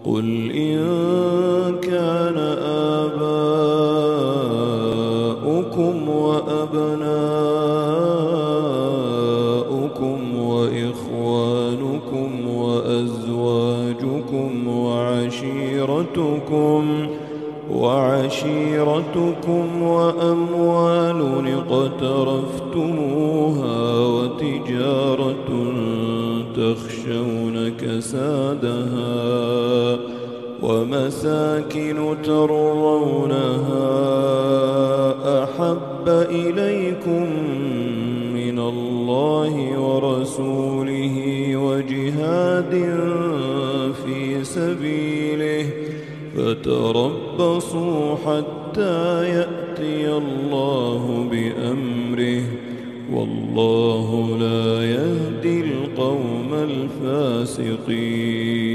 قل إن كان آباؤكم وأبناؤكم وإخوانكم وأزواجكم وعشيرتكم وأموال اقترفتموها وتجارة تخشون كسادها ومساكن ترضونها أحب إليكم من الله ورسوله وجهاد في سبيله فتربصوا حتى يأتي الله بأمره والله لا يهدي القوم الفاسقين.